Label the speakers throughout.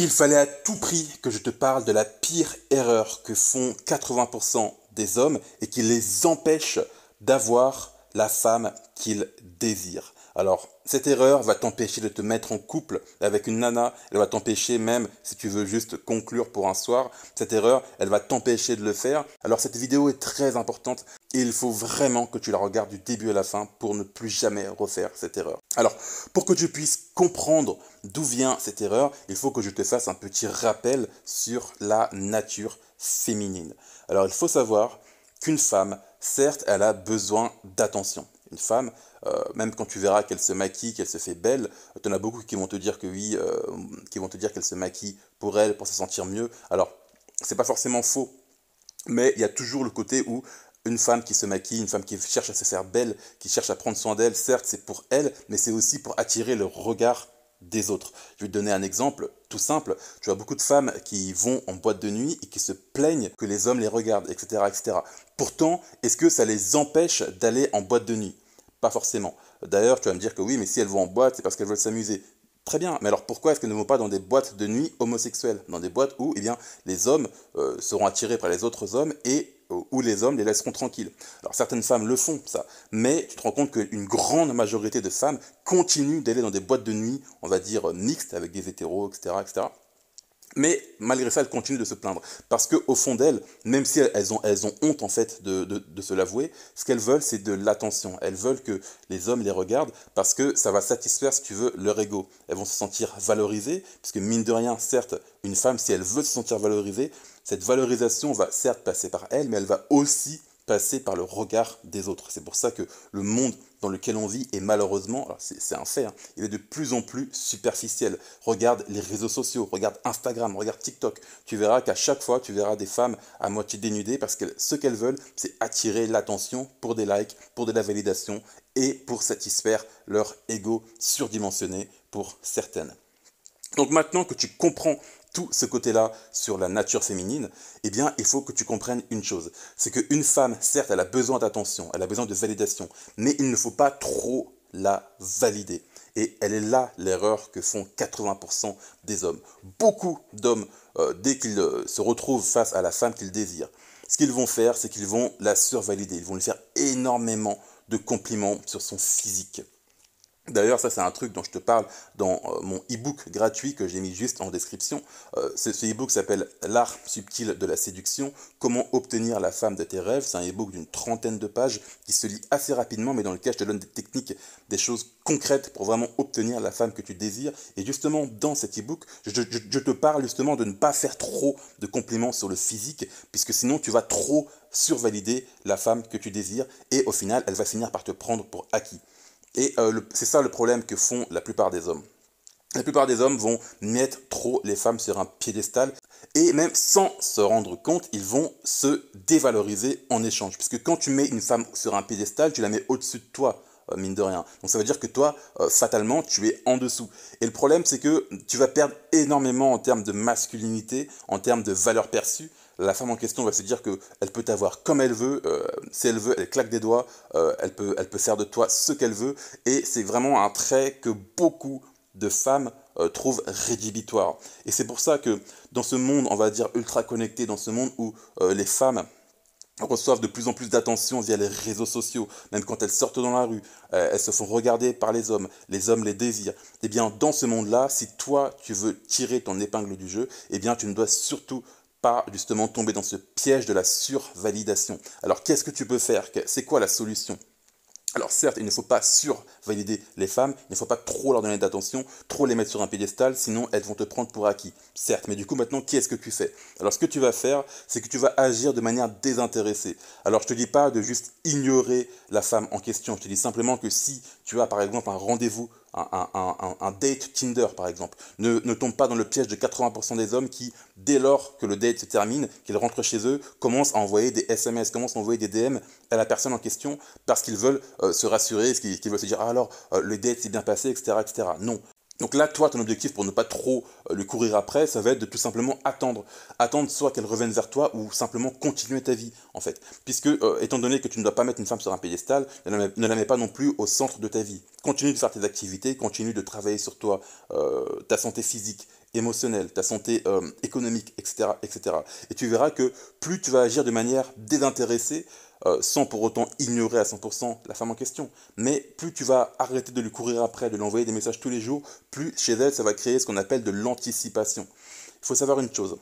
Speaker 1: Il fallait à tout prix que je te parle de la pire erreur que font 80% des hommes et qui les empêche d'avoir la femme qu'ils désirent. Alors, cette erreur va t'empêcher de te mettre en couple avec une nana, elle va t'empêcher même, si tu veux juste conclure pour un soir, cette erreur, elle va t'empêcher de le faire. Alors, cette vidéo est très importante et il faut vraiment que tu la regardes du début à la fin pour ne plus jamais refaire cette erreur. Alors, pour que tu puisses comprendre d'où vient cette erreur, il faut que je te fasse un petit rappel sur la nature féminine. Alors, il faut savoir qu'une femme, certes, elle a besoin d'attention. Une femme, même quand tu verras qu'elle se maquille, qu'elle se fait belle, tu en as beaucoup qui vont te dire que oui, qui vont te dire qu'elle se maquille pour elle, pour se sentir mieux. Alors, c'est pas forcément faux, mais il y a toujours le côté où une femme qui se maquille, une femme qui cherche à se faire belle, qui cherche à prendre soin d'elle, certes c'est pour elle, mais c'est aussi pour attirer le regard des autres. Je vais te donner un exemple tout simple. Tu vois beaucoup de femmes qui vont en boîte de nuit et qui se plaignent que les hommes les regardent, etc., etc. Pourtant, est-ce que ça les empêche d'aller en boîte de nuit? Pas forcément. D'ailleurs, tu vas me dire que oui, mais si elles vont en boîte, c'est parce qu'elles veulent s'amuser. Très bien, mais alors pourquoi est-ce qu'elles ne vont pas dans des boîtes de nuit homosexuelles? Dans des boîtes où eh bien, les hommes seront attirés par les autres hommes et où les hommes les laisseront tranquilles. Alors certaines femmes le font, ça, mais tu te rends compte qu'une grande majorité de femmes continuent d'aller dans des boîtes de nuit, on va dire mixtes, avec des hétéros, etc., etc. Mais malgré ça, elles continuent de se plaindre. Parce qu'au fond d'elles, même si elles ont honte en fait de se l'avouer, ce qu'elles veulent, c'est de l'attention. Elles veulent que les hommes les regardent parce que ça va satisfaire, si tu veux, leur ego. Elles vont se sentir valorisées, puisque mine de rien, certes, une femme, si elle veut se sentir valorisée, cette valorisation va certes passer par elle, mais elle va aussi passer par le regard des autres. C'est pour ça que le monde dans lequel on vit est malheureusement, alors c'est un fait, hein, il est de plus en plus superficiel. Regarde les réseaux sociaux, regarde Instagram, regarde TikTok. Tu verras qu'à chaque fois, tu verras des femmes à moitié dénudées parce que ce qu'elles veulent, c'est attirer l'attention pour des likes, pour de la validation et pour satisfaire leur ego surdimensionné pour certaines. Donc maintenant que tu comprends tout ce côté-là sur la nature féminine, eh bien, il faut que tu comprennes une chose. C'est qu'une femme, certes, elle a besoin d'attention, elle a besoin de validation, mais il ne faut pas trop la valider. Et elle est là l'erreur que font 80% des hommes. Beaucoup d'hommes, dès qu'ils se retrouvent face à la femme qu'ils désirent, ce qu'ils vont faire, c'est qu'ils vont la survalider. Ils vont lui faire énormément de compliments sur son physique. D'ailleurs, ça c'est un truc dont je te parle dans mon e-book gratuit que j'ai mis juste en description. Ce e-book s'appelle L'art subtil de la séduction, comment obtenir la femme de tes rêves. C'est un e-book d'une trentaine de pages qui se lit assez rapidement, mais dans lequel je te donne des techniques, des choses concrètes pour vraiment obtenir la femme que tu désires. Et justement, dans cet e-book, je te parle justement de ne pas faire trop de compliments sur le physique, puisque sinon tu vas trop survalider la femme que tu désires, et au final, elle va finir par te prendre pour acquis. Et c'est ça le problème que font la plupart des hommes. La plupart des hommes vont mettre trop les femmes sur un piédestal et même sans se rendre compte, ils vont se dévaloriser en échange. Puisque quand tu mets une femme sur un piédestal, tu la mets au-dessus de toi, mine de rien. Donc ça veut dire que toi, fatalement, tu es en dessous. Et le problème, c'est que tu vas perdre énormément en termes de masculinité, en termes de valeur perçue. La femme en question va se dire qu'elle peut t'avoir comme elle veut, si elle veut, elle claque des doigts, elle peut faire de toi ce qu'elle veut, et c'est vraiment un trait que beaucoup de femmes trouvent rédhibitoire. Et c'est pour ça que dans ce monde, on va dire, ultra connecté, dans ce monde où les femmes reçoivent de plus en plus d'attention via les réseaux sociaux, même quand elles sortent dans la rue, elles se font regarder par les hommes les désirent. Eh bien, dans ce monde-là, si toi, tu veux tirer ton épingle du jeu, eh bien, tu ne dois surtout pas justement tomber dans ce piège de la survalidation. Alors qu'est-ce que tu peux faire? C'est quoi la solution? Alors certes, il ne faut pas survalider les femmes, il ne faut pas trop leur donner d'attention, trop les mettre sur un piédestal, sinon elles vont te prendre pour acquis. Certes, mais du coup maintenant, qu'est-ce que tu fais? Alors ce que tu vas faire, c'est que tu vas agir de manière désintéressée. Alors je te dis pas de juste ignorer la femme en question, je te dis simplement que si tu as par exemple un rendez-vous, un date Tinder par exemple, ne tombe pas dans le piège de 80% des hommes qui, dès lors que le date se termine, qu'ils rentrent chez eux, commencent à envoyer des SMS, commencent à envoyer des DM à la personne en question parce qu'ils veulent se rassurer, qu'ils veulent se dire ah alors le date s'est bien passé, etc., etc. Non. Donc là, toi, ton objectif pour ne pas trop lui courir après, ça va être de tout simplement attendre. Attendre soit qu'elle revienne vers toi ou simplement continuer ta vie, en fait. Puisque, étant donné que tu ne dois pas mettre une femme sur un piédestal, ne la mets pas non plus au centre de ta vie. Continue de faire tes activités, continue de travailler sur toi, ta santé physique émotionnelle, ta santé économique, etc., etc. Et tu verras que plus tu vas agir de manière désintéressée, sans pour autant ignorer à 100% la femme en question, mais plus tu vas arrêter de lui courir après, de lui envoyer des messages tous les jours, plus chez elle, ça va créer ce qu'on appelle de l'anticipation. Il faut savoir une chose.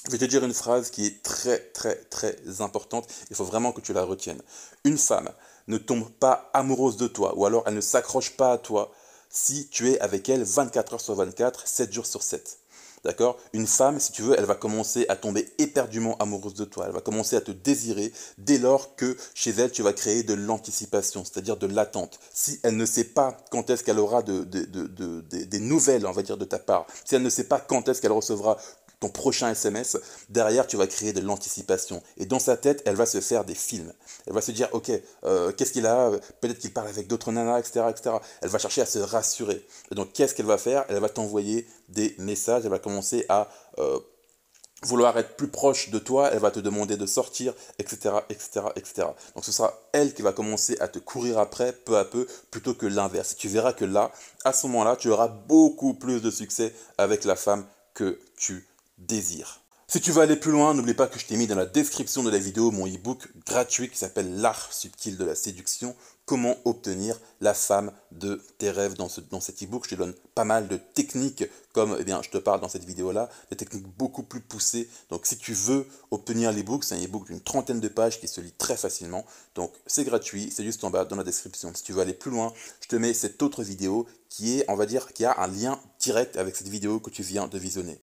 Speaker 1: Je vais te dire une phrase qui est très très très importante, il faut vraiment que tu la retiennes. Une femme ne tombe pas amoureuse de toi, ou alors elle ne s'accroche pas à toi si tu es avec elle 24 heures sur 24, 7 jours sur 7. D'accord? Une femme, si tu veux, elle va commencer à tomber éperdument amoureuse de toi. Elle va commencer à te désirer dès lors que chez elle, tu vas créer de l'anticipation, c'est-à-dire de l'attente. Si elle ne sait pas quand est-ce qu'elle aura des nouvelles, on va dire, de ta part, si elle ne sait pas quand est-ce qu'elle recevra ton prochain SMS, derrière, tu vas créer de l'anticipation. Et dans sa tête, elle va se faire des films. Elle va se dire, ok, qu'est-ce qu'il a? Peut-être qu'il parle avec d'autres nanas, etc., etc. Elle va chercher à se rassurer. Et donc, qu'est-ce qu'elle va faire? Elle va t'envoyer des messages. Elle va commencer à vouloir être plus proche de toi. Elle va te demander de sortir, etc., etc., etc. Donc, ce sera elle qui va commencer à te courir après, peu à peu, plutôt que l'inverse. Tu verras que là, à ce moment-là, tu auras beaucoup plus de succès avec la femme que tu désir. Si tu veux aller plus loin, n'oublie pas que je t'ai mis dans la description de la vidéo mon e-book gratuit qui s'appelle L'art subtil de la séduction. Comment obtenir la femme de tes rêves. Dans cet e-book, je te donne pas mal de techniques, comme je te parle dans cette vidéo-là, des techniques beaucoup plus poussées. Donc si tu veux obtenir l'e-book, c'est un e-book d'une 30aine de pages qui se lit très facilement. Donc c'est gratuit, c'est juste en bas dans la description. Si tu veux aller plus loin, je te mets cette autre vidéo qui est, on va dire, qui a un lien direct avec cette vidéo que tu viens de visionner.